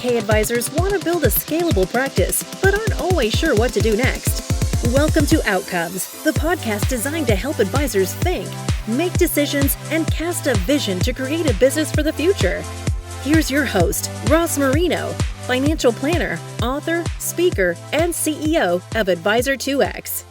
401k advisors want to build a scalable practice, but aren't always sure what to do next. Welcome to Outcomes, the podcast designed to help advisors think, make decisions, and cast a vision to create a business for the future. Here's your host, Ross Marino, financial planner, author, speaker, and CEO of Advisor2X.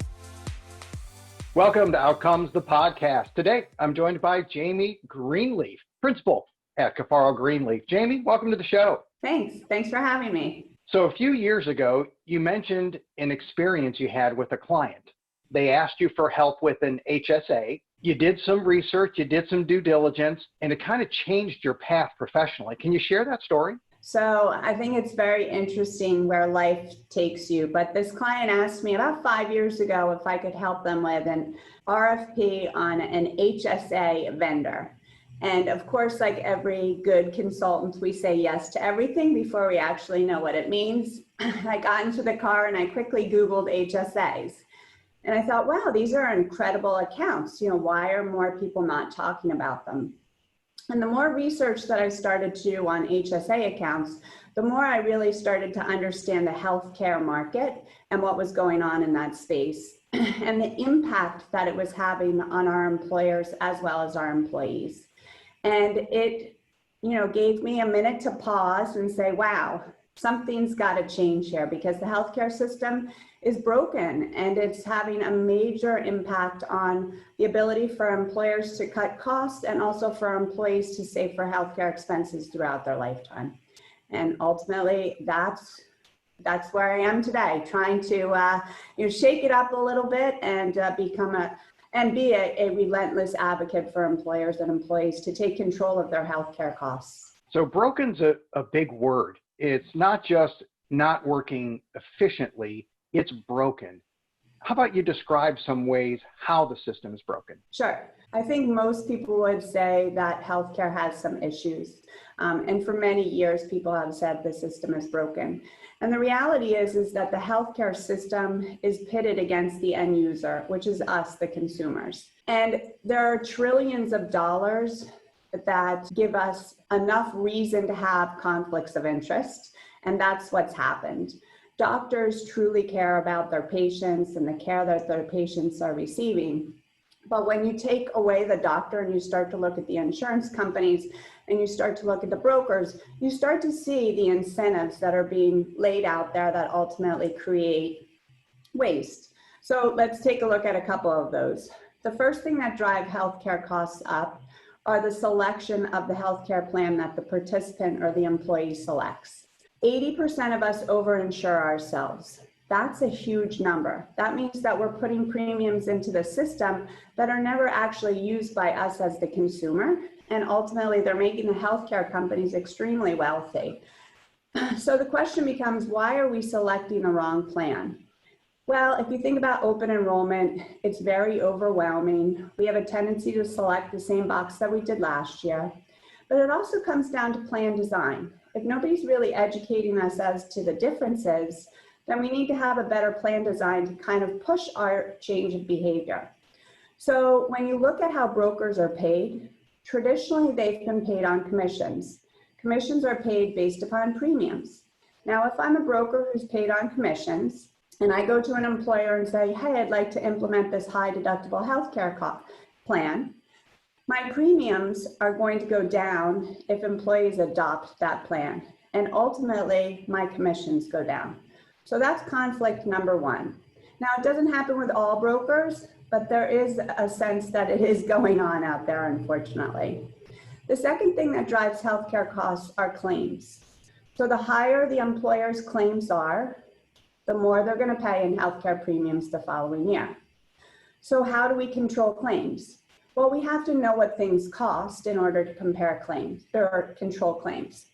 Welcome to Outcomes, the podcast. Today, I'm joined by Jamie Greenleaf, principal at Cafaro Greenleaf. Jamie, welcome to the show. Thanks for having me. So a few years ago, you mentioned an experience you had with a client. They asked you for help with an HSA. You did some research, you did some due diligence, and it kind of changed your path professionally. Can you share that story? So I think it's very interesting where life takes you. But this client asked me about 5 years ago if I could help them with an RFP on an HSA vendor. And of course, like every good consultant, we say yes to everything before we actually know what it means. I got into the car and I quickly Googled HSAs. And I thought, wow, these are incredible accounts. Why are more people not talking about them? And the more research that I started to do on HSA accounts, the more I really started to understand the healthcare market and what was going on in that space and the impact that it was having on our employers as well as our employees. And it, gave me a minute to pause and say, wow, something's got to change here because the healthcare system is broken and it's having a major impact on the ability for employers to cut costs and also for employees to save for healthcare expenses throughout their lifetime. And ultimately, that's where I am today, trying to shake it up a little bit and be a relentless advocate for employers and employees to take control of their healthcare costs. So broken's a big word. It's not just not working efficiently, it's broken. How about you describe some ways how the system is broken? Sure. I think most people would say that healthcare has some issues. And for many years, people have said the system is broken. And the reality is that the healthcare system is pitted against the end user, which is us, the consumers. And there are trillions of dollars that give us enough reason to have conflicts of interest. And that's what's happened. Doctors truly care about their patients and the care that their patients are receiving. But when you take away the doctor and you start to look at the insurance companies and you start to look at the brokers, you start to see the incentives that are being laid out there that ultimately create waste. So let's take a look at a couple of those. The first thing that drive healthcare costs up are the selection of the healthcare plan that the participant or the employee selects. 80% of us overinsure ourselves. That's a huge number. That means that we're putting premiums into the system that are never actually used by us as the consumer. And ultimately, they're making the healthcare companies extremely wealthy. So the question becomes, why are we selecting the wrong plan? Well, if you think about open enrollment, it's very overwhelming. We have a tendency to select the same box that we did last year. But it also comes down to plan design. If nobody's really educating us as to the differences, then we need to have a better plan design to kind of push our change of behavior. So when you look at how brokers are paid, traditionally they've been paid on commissions. Commissions are paid based upon premiums. Now, if I'm a broker who's paid on commissions, and I go to an employer and say, hey, I'd like to implement this high deductible healthcare plan, my premiums are going to go down if employees adopt that plan. And ultimately, my commissions go down. So that's conflict number one. Now, it doesn't happen with all brokers, but there is a sense that it is going on out there, unfortunately. The second thing that drives healthcare costs are claims. So the higher the employer's claims are, the more they're going to pay in healthcare premiums the following year. So how do we control claims? Well, we have to know what things cost in order to compare claims or control claims.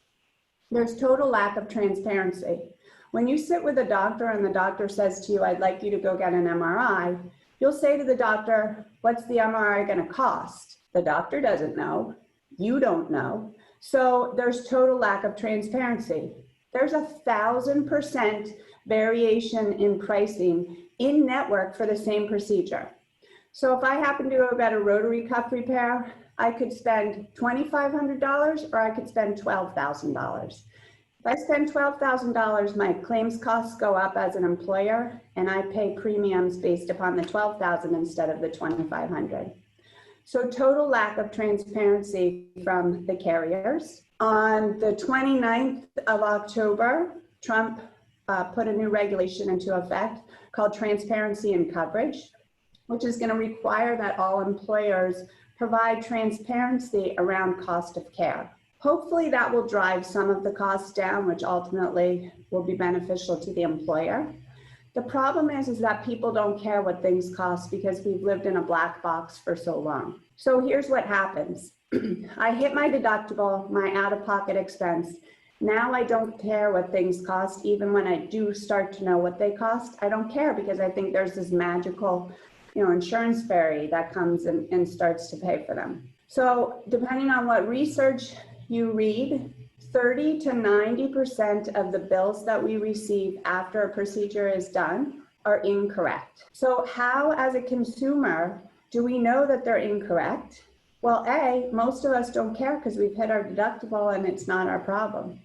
There's total lack of transparency. When you sit with a doctor and the doctor says to you, I'd like you to go get an MRI, you'll say to the doctor, what's the MRI going to cost? The doctor doesn't know. You don't know. So there's total lack of transparency. There's 1,000% variation in pricing in network for the same procedure. So if I happen to go get a rotary cuff repair, I could spend $2,500 or I could spend $12,000. If I spend $12,000, my claims costs go up as an employer, and I pay premiums based upon the $12,000 instead of the $2,500. So total lack of transparency from the carriers. On the 29th of October, Trump put a new regulation into effect called transparency in coverage, which is going to require that all employers provide transparency around cost of care. Hopefully that will drive some of the costs down, which ultimately will be beneficial to the employer. The problem is that people don't care what things cost because we've lived in a black box for so long. So here's what happens. I hit my deductible, my out-of-pocket expense. Now I don't care what things cost. Even when I do start to know what they cost, I don't care because I think there's this magical, insurance fairy that comes and starts to pay for them. So depending on what research you read, 30 to 90% of the bills that we receive after a procedure is done are incorrect. So how, as a consumer, do we know that they're incorrect? Well, A, most of us don't care because we've hit our deductible and it's not our problem.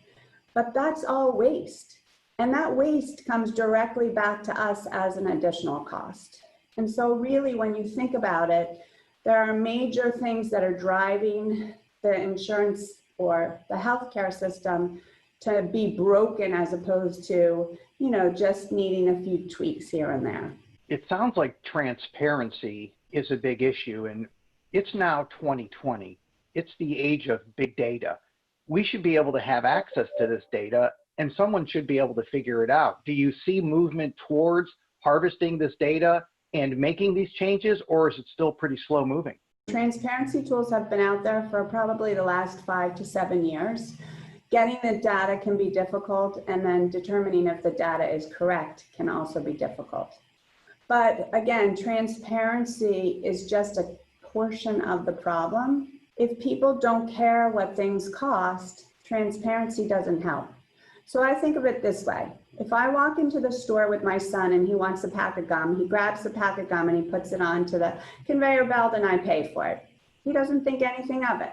But that's all waste. And that waste comes directly back to us as an additional cost. And so really, when you think about it, there are major things that are driving the insurance or the healthcare system to be broken as opposed to, just needing a few tweaks here and there. It sounds like transparency is a big issue, and it's now 2020. It's the age of big data. We should be able to have access to this data, and someone should be able to figure it out. Do you see movement towards harvesting this data and making these changes, or is it still pretty slow moving? Transparency tools have been out there for probably the last 5 to 7 years. Getting the data can be difficult, and then determining if the data is correct can also be difficult. But again, transparency is just a portion of the problem. If people don't care what things cost, transparency doesn't help. So I think of it this way. If I walk into the store with my son and he wants a pack of gum, he grabs the pack of gum and he puts it onto the conveyor belt and I pay for it. He doesn't think anything of it.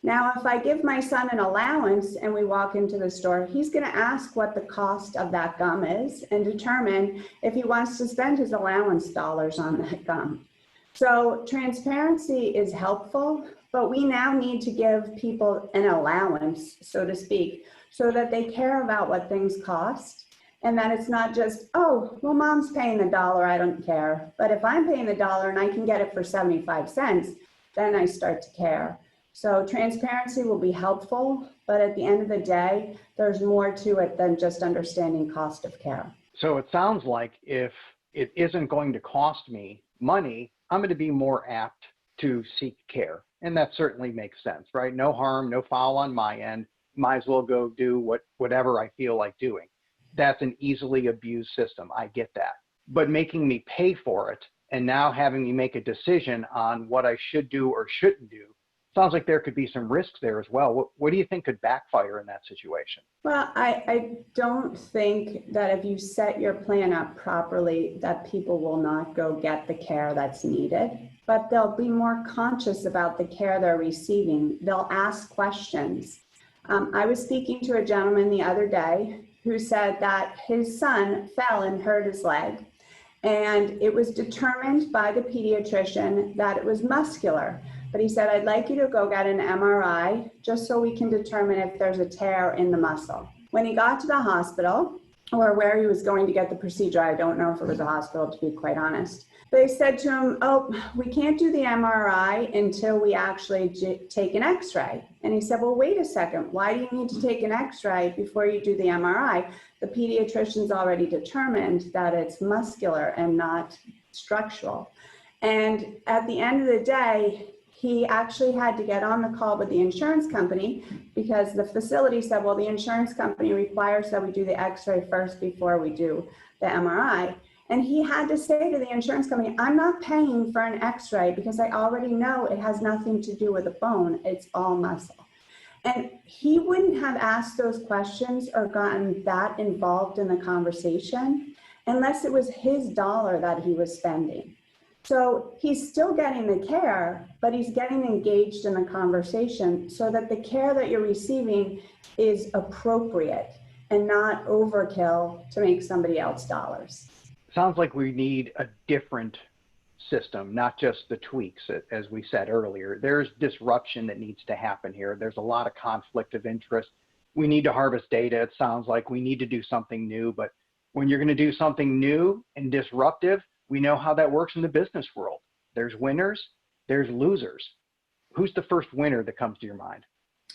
Now, if I give my son an allowance and we walk into the store, he's going to ask what the cost of that gum is and determine if he wants to spend his allowance dollars on that gum. So transparency is helpful, but we now need to give people an allowance, so to speak, so that they care about what things cost. And that it's not just, oh, well, mom's paying the $1, I don't care. But if I'm paying the $1 and I can get it for 75 cents, then I start to care. So transparency will be helpful, but at the end of the day, there's more to it than just understanding cost of care. So it sounds like if it isn't going to cost me money, I'm going to be more apt to seek care. And that certainly makes sense, right? No harm, no foul on my end. Might as well go do whatever I feel like doing. That's an easily abused system. I get that. But making me pay for it and now having me make a decision on what I should do or shouldn't do, sounds like there could be some risks there as well. What do you think could backfire in that situation? Well, I don't think that if you set your plan up properly, that people will not go get the care that's needed, but they'll be more conscious about the care they're receiving. They'll ask questions. I was speaking to a gentleman the other day who said that his son fell and hurt his leg, and it was determined by the pediatrician that it was muscular. But he said, I'd like you to go get an MRI just so we can determine if there's a tear in the muscle. When he got to the hospital, or where he was going to get the procedure, I don't know if it was a hospital, to be quite honest, they said to him, oh, we can't do the MRI until we actually take an x-ray. And he said, well, wait a second, why do you need to take an x-ray before you do the MRI? The pediatrician's already determined that it's muscular and not structural. And at the end of the day, he actually had to get on the call with the insurance company because the facility said, well, the insurance company requires that we do the x-ray first before we do the MRI. And he had to say to the insurance company, I'm not paying for an x-ray because I already know it has nothing to do with the bone, it's all muscle. And he wouldn't have asked those questions or gotten that involved in the conversation unless it was his dollar that he was spending. So he's still getting the care, but he's getting engaged in the conversation so that the care that you're receiving is appropriate and not overkill to make somebody else dollars. Sounds like we need a different system, not just the tweaks, as we said earlier. There's disruption that needs to happen here. There's a lot of conflict of interest. We need to harvest data. It sounds like we need to do something new, but when you're going to do something new and disruptive, we know how that works in the business world. There's winners, there's losers. Who's the first winner that comes to your mind?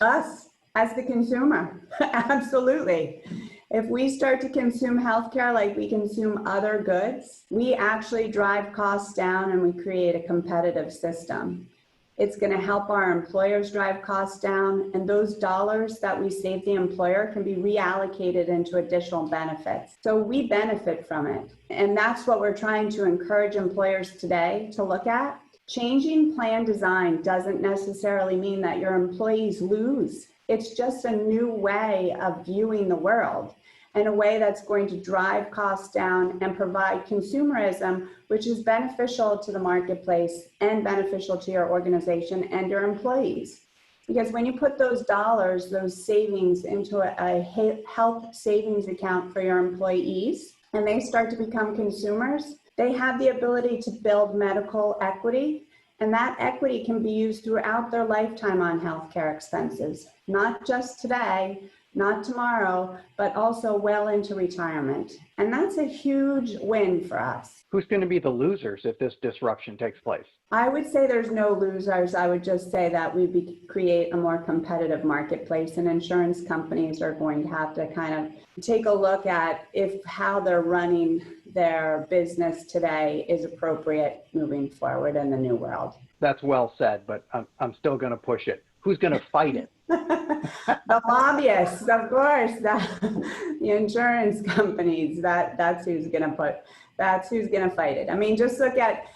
Us, as the consumer. Absolutely. If we start to consume healthcare like we consume other goods, we actually drive costs down and we create a competitive system. It's going to help our employers drive costs down, and those dollars that we save the employer can be reallocated into additional benefits. So we benefit from it. And that's what we're trying to encourage employers today to look at. Changing plan design doesn't necessarily mean that your employees lose. It's just a new way of viewing the world, and a way that's going to drive costs down and provide consumerism, which is beneficial to the marketplace and beneficial to your organization and your employees. Because when you put those dollars, those savings into a health savings account for your employees, and they start to become consumers, they have the ability to build medical equity, and that equity can be used throughout their lifetime on healthcare expenses, not just today, not tomorrow, but also well into retirement. And that's a huge win for us. Who's going to be the losers if this disruption takes place? I would say there's no losers. I would just say that we create a more competitive marketplace, and insurance companies are going to have to kind of take a look at how they're running their business today is appropriate moving forward in the new world. That's well said, but I'm still going to push it. Who's going to fight it? The lobbyists, of course, the insurance companies, that's who's going to fight it. I mean, just look at,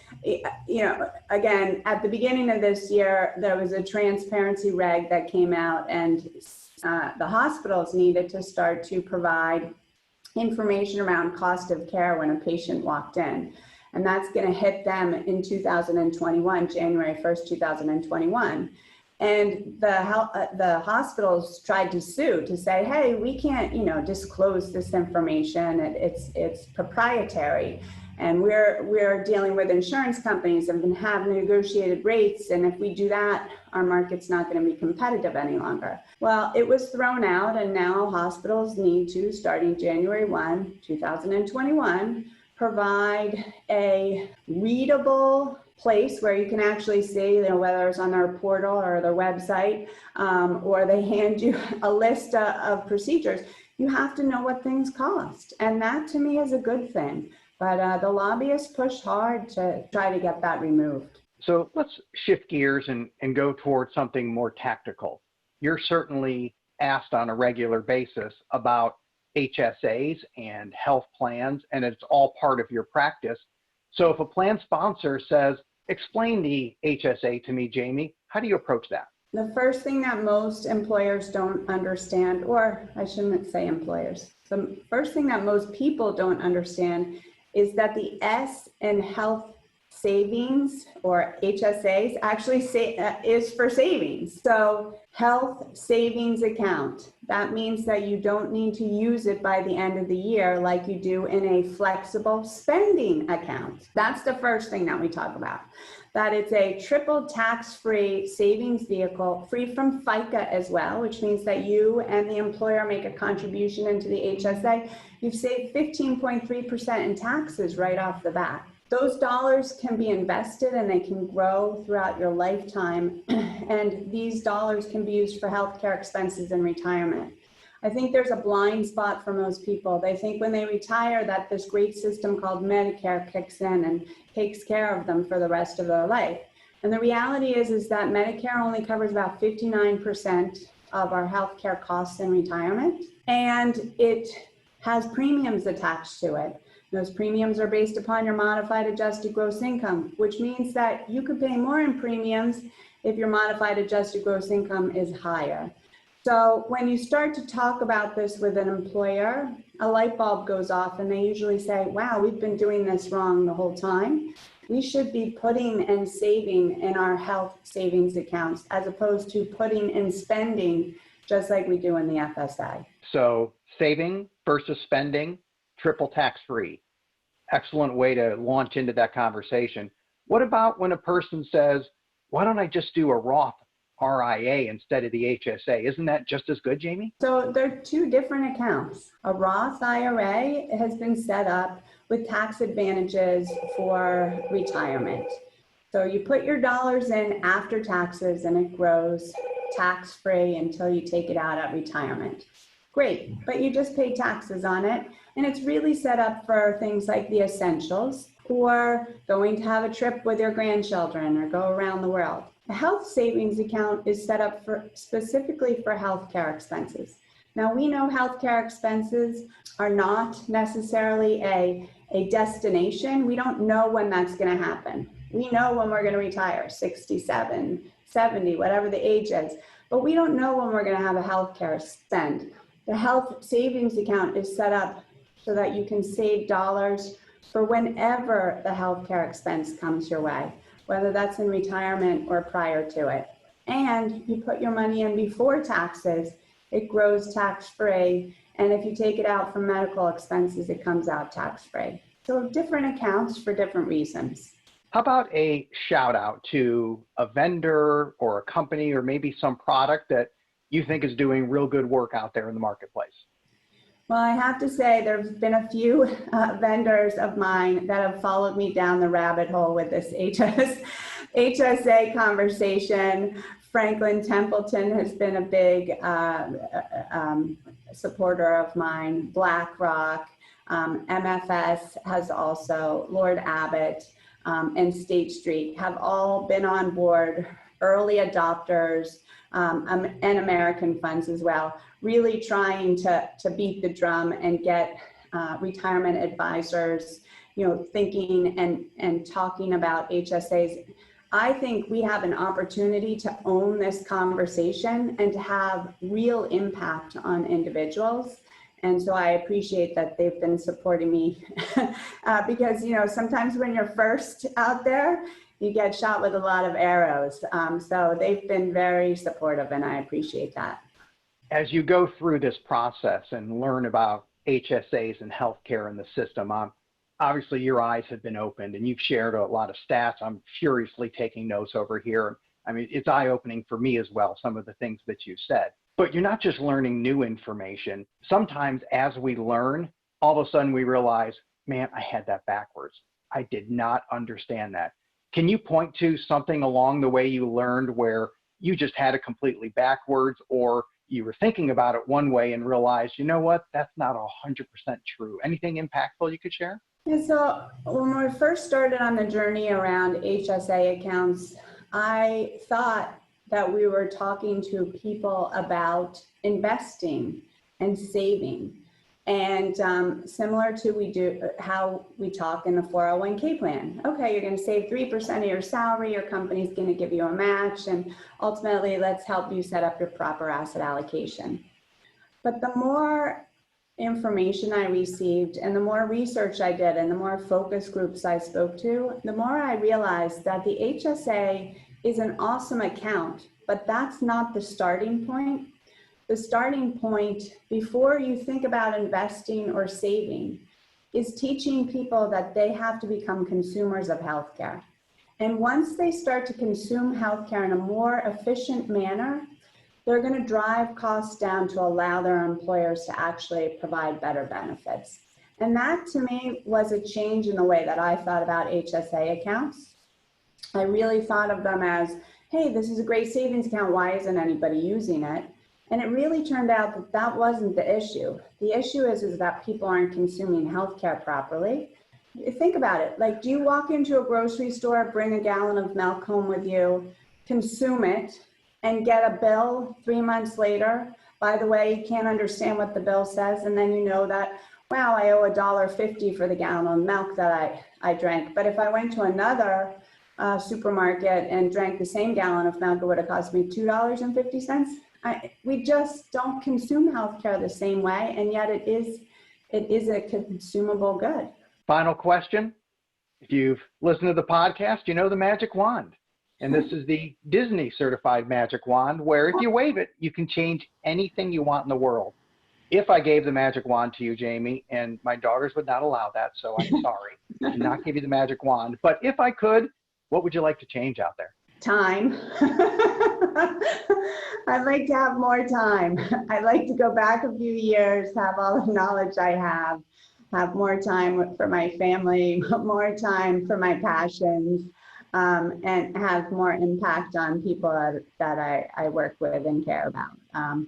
again, at the beginning of this year, there was a transparency reg that came out, and the hospitals needed to start to provide information around cost of care when a patient walked in. And that's going to hit them in 2021, January 1st, 2021. And the hospitals tried to sue to say, hey, we can't, disclose this information. It's proprietary. And we're dealing with insurance companies and have negotiated rates. And if we do that, our market's not going to be competitive any longer. Well, it was thrown out, and now hospitals need to, starting January 1, 2021, provide a readable place where you can actually see, whether it's on their portal or their website, or they hand you a list of procedures. You have to know what things cost. And that to me is a good thing. But the lobbyists pushed hard to try to get that removed. So let's shift gears and go towards something more tactical. You're certainly asked on a regular basis about HSAs and health plans, and it's all part of your practice. So if a plan sponsor says, explain the HSA to me, Jamie, how do you approach that? The first thing that most employers don't understand, or I shouldn't say employers, the first thing that most people don't understand is that the S in health savings, or HSAs, actually is for savings. So health savings account, that means that you don't need to use it by the end of the year like you do in a flexible spending account. That's the first thing that we talk about. That it's a triple tax-free savings vehicle, free from FICA as well, which means that you and the employer make a contribution into the HSA. You've saved 15.3% in taxes right off the bat. Those dollars can be invested and they can grow throughout your lifetime. And these dollars can be used for healthcare expenses and retirement. I think there's a blind spot for most people. They think when they retire that this great system called Medicare kicks in and takes care of them for the rest of their life. And the reality is that Medicare only covers about 59% of our healthcare costs in retirement. And it has premiums attached to it. Those premiums are based upon your modified adjusted gross income, which means that you could pay more in premiums if your modified adjusted gross income is higher. So when you start to talk about this with an employer, a light bulb goes off and they usually say, wow, we've been doing this wrong the whole time. We should be putting and saving in our health savings accounts as opposed to putting and spending just like we do in the FSA. So saving versus spending, triple tax-free. Excellent way to launch into that conversation. What about when a person says, why don't I just do a Roth IRA instead of the HSA? Isn't that just as good, Jamie? So they're two different accounts. A Roth IRA has been set up with tax advantages for retirement. So you put your dollars in after taxes and it grows tax-free until you take it out at retirement. Great, but you just pay taxes on it, and it's really set up for things like the essentials or going to have a trip with your grandchildren or go around the world. A health savings account is set up specifically for healthcare expenses. Now, we know healthcare expenses are not necessarily a destination. We don't know when that's going to happen. We know when we're going to retire, 67, 70, whatever the age is, but we don't know when we're going to have a healthcare spend. The health savings account is set up so that you can save dollars for whenever the healthcare expense comes your way, whether that's in retirement or prior to it. And you put your money in before taxes, it grows tax-free. And if you take it out for medical expenses, it comes out tax-free. So different accounts for different reasons. How about a shout out to a vendor or a company or maybe some product that you think is doing real good work out there in the marketplace? Well, I have to say there's been a few vendors of mine that have followed me down the rabbit hole with this HSA conversation. Franklin Templeton has been a big supporter of mine. BlackRock, MFS has also, Lord Abbott, and State Street have all been on board, early adopters, and American funds as well, really trying to beat the drum and get retirement advisors, thinking and talking about HSAs. I think we have an opportunity to own this conversation and to have real impact on individuals. And so I appreciate that they've been supporting me because, sometimes when you're first out there, you get shot with a lot of arrows. So they've been very supportive, and I appreciate that. As you go through this process and learn about HSAs and healthcare in the system, obviously your eyes have been opened and you've shared a lot of stats. I'm furiously taking notes over here. I mean, it's eye-opening for me as well, some of the things that you said. But you're not just learning new information. Sometimes as we learn, all of a sudden we realize, man, I had that backwards. I did not understand that. Can you point to something along the way you learned where you just had it completely backwards, or you were thinking about it one way and realized, you know what, that's not 100% true? Anything impactful you could share? Yeah, so when we first started on the journey around HSA accounts, I thought that we were talking to people about investing and saving. And similar to how we talk in the 401k plan. Okay, you're going to save 3% of your salary, your company's going to give you a match, and ultimately let's help you set up your proper asset allocation. But the more information I received and the more research I did and the more focus groups I spoke to, the more I realized that the HSA is an awesome account, but that's not the starting point. The starting point before you think about investing or saving is teaching people that they have to become consumers of healthcare. And once they start to consume healthcare in a more efficient manner, they're going to drive costs down to allow their employers to actually provide better benefits. And that to me was a change in the way that I thought about HSA accounts. I really thought of them as, hey, this is a great savings account. Why isn't anybody using it? And it really turned out that that wasn't the issue. The issue is that people aren't consuming healthcare properly. Think about it. Like, do you walk into a grocery store, bring a gallon of milk home with you, consume it, and get a bill 3 months later? By the way, you can't understand what the bill says, and then you know that, wow, I owe $1.50 for the gallon of milk that I drank. But if I went to another supermarket and drank the same gallon of milk, it would have cost me $2.50. We just don't consume healthcare the same way, and yet it is a consumable good. Final question. If you've listened to the podcast, you know the magic wand. And this is the Disney certified magic wand, where if you wave it, you can change anything you want in the world. If I gave the magic wand to you, Jamie, and my daughters would not allow that, so I'm sorry. I cannot give you the magic wand. But if I could, what would you like to change out there? Time. I'd like to have more time. I'd like to go back a few years, have all the knowledge I have more time for my family, more time for my passions, and have more impact on people that I work with and care about.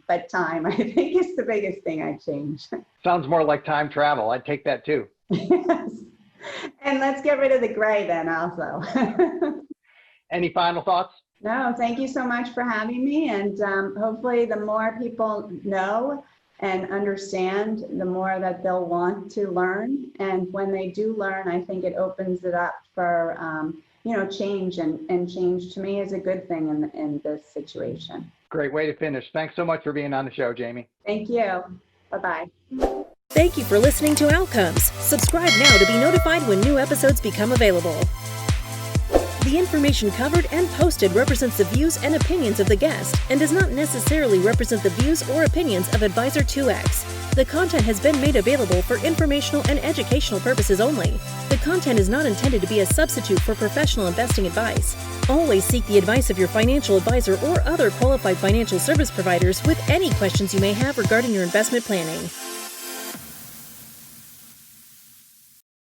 But time, I think, is the biggest thing I'd change. Sounds more like time travel. I'd take that too. Yes. And let's get rid of the gray then also. Any final thoughts? No, thank you so much for having me. And hopefully the more people know and understand, the more that they'll want to learn. And when they do learn, I think it opens it up for change, and change to me is a good thing in this situation. Great way to finish. Thanks so much for being on the show, Jamie. Thank you. Bye-bye. Thank you for listening to Outcomes. Subscribe now to be notified when new episodes become available. The information covered and posted represents the views and opinions of the guest and does not necessarily represent the views or opinions of Advisor 2X. The content has been made available for informational and educational purposes only. The content is not intended to be a substitute for professional investing advice. Always seek the advice of your financial advisor or other qualified financial service providers with any questions you may have regarding your investment planning.